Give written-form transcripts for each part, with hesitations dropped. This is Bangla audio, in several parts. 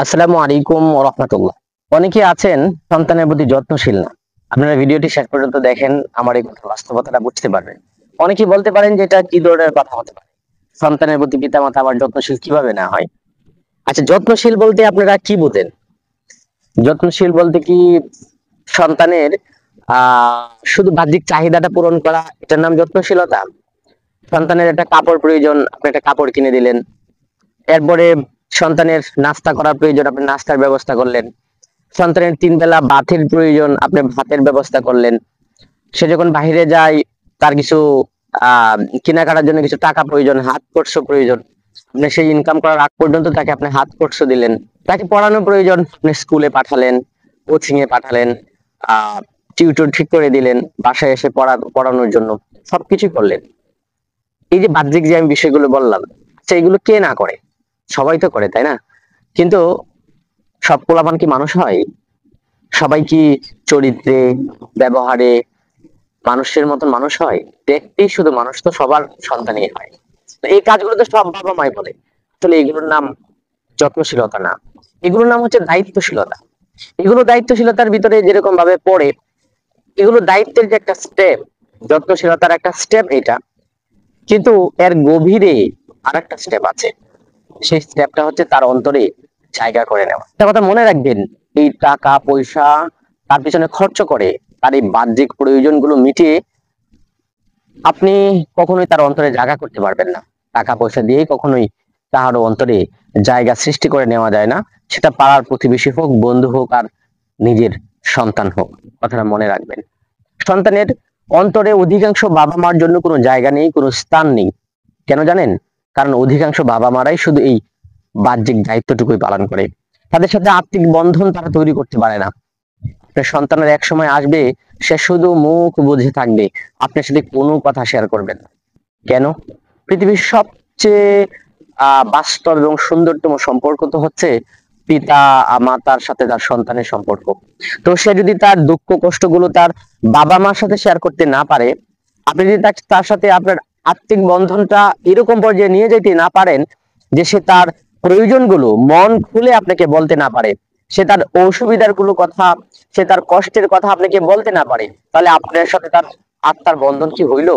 আসসালামু আলাইকুম ওয়া রাহমাতুল্লাহ। অনেকে আছেন সন্তানের প্রতি যত্নশীল না। আপনারা ভিডিওটি শেষ পর্যন্ত দেখেন, আমার এই কথার বাস্তবতাটা বুঝতে পারবেন। অনেকেই বলতে পারেন যে এটা কি ধরনের কথা হতে পারে, সন্তানের প্রতি পিতামাতা আবার যত্নশীল কিভাবে না হয়। আচ্ছা, যত্নশীল বলতে আপনারা কি বোঝেন? যত্নশীল বলতে কি সন্তানের শুধু বাহ্যিক চাহিদাটা পূরণ করা, এটার নাম যত্নশীলতা? সন্তানের একটা কাপড় প্রয়োজন, আপনি একটা কাপড় কিনে দিলেন। এরপরে সন্তানের নাস্তা করার প্রয়োজন, আপনি নাস্তার ব্যবস্থা করলেন। সন্তানের ৩ বেলা ভাতের প্রয়োজন, আপনি ভাতের ব্যবস্থা করলেন। সে যখন বাহিরে যায়, তার কিছু কেনাকাটার জন্য কিছু টাকা প্রয়োজন, হাত খরচ প্রয়োজন, আপনি সেই ইনকাম করার আগ পর্যন্ত তাকে আপনি হাত খরচ দিলেন। তাকে পড়ানো প্রয়োজন, আপনি স্কুলে পাঠালেন, কোচিং এ পাঠালেন, টিউটর ঠিক করে দিলেন, বাসায় এসে পড়ানোর জন্য সবকিছু করলেন। এই যে বাহ্যিক যে আমি বিষয়গুলো বললাম, সেইগুলো কে না করে? সবাই তো করে, তাই না? কিন্তু সব পোলাপান কি মানুষ হয়? সবাই কি চরিত্রে, ব্যবহারে মানুষের মতন মানুষ হয়? দেখতেই শুধু মানুষ, তো সবার সন্তানই হয়। তো এই কাজগুলো তো সব বাবা মাই বলে। আসলে এগুলোর নাম যত্নশীলতা না, এগুলোর নাম হচ্ছে দায়িত্বশীলতা। এগুলো দায়িত্বশীলতার ভিতরে যেরকম ভাবে পড়ে, এগুলো দায়িত্বের যে একটা স্টেপ, যত্নশীলতার একটা স্টেপ এটা। কিন্তু এর গভীরে আরেকটা স্টেপ আছে। সেই স্টেপটা হচ্ছে তার অন্তরে জায়গা করে নেওয়া। একটা কথা মনে রাখবেন, এই টাকা পয়সা তার পিছনে খরচ করে, তার এই বাহ্যিক প্রয়োজনগুলো মিটিয়ে আপনি কখনোই তার অন্তরে জায়গা করতে পারবেন না। টাকা পয়সা দিয়েই কখনোই তাহার অন্তরে জায়গা সৃষ্টি করে নেওয়া যায় না। সেটা পাড়ার প্রতিবেশী হোক, বন্ধু হোক, আর নিজের সন্তান হোক। কথাটা মনে রাখবেন। সন্তানের অন্তরে অধিকাংশ বাবা মার জন্য কোনো জায়গা নেই, কোনো স্থান নেই। কেন জানেন? কারণ অধিকাংশ বাবা মারাই শুধু এই বাহ্যিক দায়িত্বটুকুই পালন করে। তাদের সাথে আত্মিক বন্ধন তারা তৈরি করতে পারে না। আপনার সন্তানের এক সময় আসবে, সে শুধু মুখ বুঝে থাকবে, আপনার সাথে কোনো কথা শেয়ার করবেন না। কেন? পৃথিবীর সবচেয়ে বাস্তব এবং সুন্দরতম সম্পর্ক তো হচ্ছে পিতা মাতার সাথে তার সন্তানের সম্পর্ক। তো সে যদি তার দুঃখ কষ্ট গুলো তার বাবা মার সাথে শেয়ার করতে না পারে, আপনি যদি তার সাথে আপনার আত্মিক বন্ধনটা এরকম পর্যায়ে নিয়ে যেতে না পারেন যে সে তার প্রয়োজনগুলো মন খুলে আপনাকে বলতে না পারে, সে তার অসুবিধার গুলো কথা, সে তার কষ্টের কথা আপনাকে বলতে না পারে, তাহলে আপনার সাথে তার আত্মার বন্ধন কি হইলো?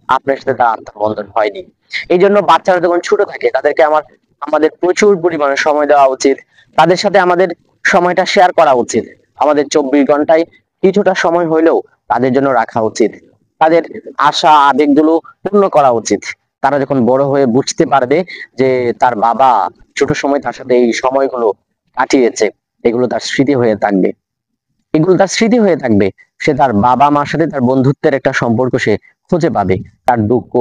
আপনার সাথে তার আত্মার বন্ধন হয়নি। এই জন্য বাচ্চারা যখন ছোট থাকে, তাদেরকে আমাদের প্রচুর পরিমাণে সময় দেওয়া উচিত। তাদের সাথে আমাদের সময়টা শেয়ার করা উচিত। আমাদের 24 ঘন্টায় কিছুটা সময় হইলেও তাদের জন্য রাখা উচিত। তাদের আশা আবেগগুলো পূর্ণ করা উচিত। তারা যখন বড় হয়ে বুঝতে পারবে যে তার বাবা ছোট সময় তার সাথে এই সময়গুলো কাটিয়েছে, এগুলো তার স্মৃতি হয়ে থাকবে। এগুলো তার স্মৃতি হয়ে থাকবে। সে তার বাবা মার সাথে তার বন্ধুত্বের একটা সম্পর্ক সে খুঁজে পাবে, তার দুঃখ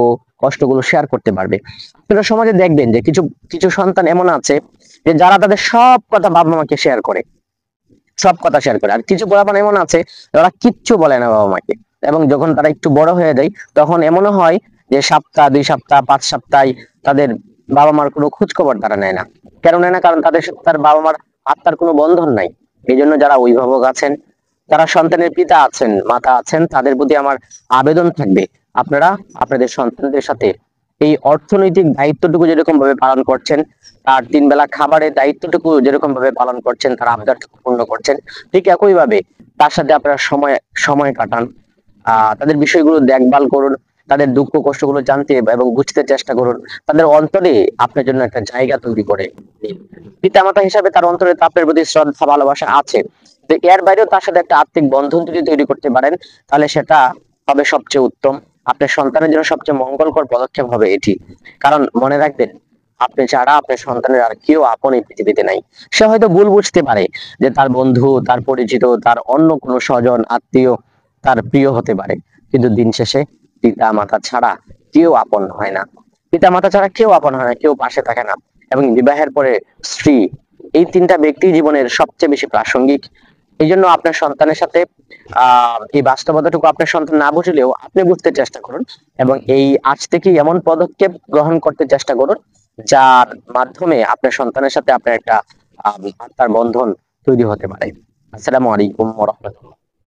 কষ্টগুলো শেয়ার করতে পারবে। আপনারা সমাজে দেখবেন যে কিছু কিছু সন্তান এমন আছে যে যারা তাদের সব কথা বাবা মাকে শেয়ার করে, সব কথা শেয়ার করে। আর কিছু পোলাপান এমন আছে যারা কিচ্ছু বলে না বাবা মাকে, এবং যখন তারা একটু বড় হয়ে যায় তখন এমনও হয় যে সপ্তাহ 2 সপ্তাহ 5 সপ্তাহ তাদের বাবা মার কোনো খোঁজ খবর তারা নেয় না। কেন নেয় না? কারণ তাদের সাথে তার বাবা মার আত্মার কোনো বন্ধন নাই। এই জন্য যারা অভিভাবক আছেন, তারা সন্তানের পিতা আছেন, মাতা আছেন, তাদের প্রতি আমার আবেদন থাকবে, আপনারা আপনাদের সন্তানদের সাথে এই অর্থনৈতিক দায়িত্বটুকু যেরকম ভাবে পালন করছেন, তার 3 বেলা খাবারের দায়িত্বটুকু যেরকম ভাবে পালন করছেন, তার আবদারটুকু পূর্ণ করছেন, ঠিক একই ভাবে তার সাথে আপনারা সময় সময় কাটান। তাদের বিষয়গুলো দেখভাল করুন, তাদের দুঃখ কষ্টগুলো জানতে এবং বুঝতে চেষ্টা করুন। তাদের অন্তরে আপনার জন্য একটা জায়গা তৈরি করে নিন। পিতামাতা হিসাবে তার অন্তরে তো আপনার প্রতি শ্রদ্ধা ভালোবাসা আছে। তো এর বাইরেও তার সাথে একটা আত্মিক বন্ধন যদি তৈরি করতে পারেন, তাহলে সেটা হবে সবচেয়ে উত্তম। আপনার সন্তানের জন্য সবচেয়ে মঙ্গলকর পদক্ষেপ হবে এটি। কারণ মনে রাখবেন, আপনি ছাড়া আপনার সন্তানের আর কেউ আপন এই পৃথিবীতে নাই। সে হয়তো ভুল বুঝতে পারে যে তার বন্ধু, তার পরিচিত, তার অন্য কোনো স্বজন আত্মীয় তার প্রিয় হতে পারে, কিন্তু দিন শেষে পিতা মাতা ছাড়া কেউ আপন হয় না। পিতা মাতা ছাড়া কেউ আপন হয় না, কেউ পাশে থাকে না। এবং বিবাহের পরে স্ত্রী, এই 3টা ব্যক্তি জীবনের সবচেয়ে বেশি প্রাসঙ্গিক। এই জন্য আপনার সন্তানের সাথে এই বাস্তবতাটুকু আপনার সন্তান না বুঝলেও আপনি বুঝতে চেষ্টা করুন, এবং এই আজ থেকেই এমন পদক্ষেপ গ্রহণ করতে চেষ্টা করুন যার মাধ্যমে আপনার সন্তানের সাথে আপনার একটা আত্মার বন্ধন তৈরি হতে পারে। আসসালামু আলাইকুম ওয়া রাহমাতুল্লাহ।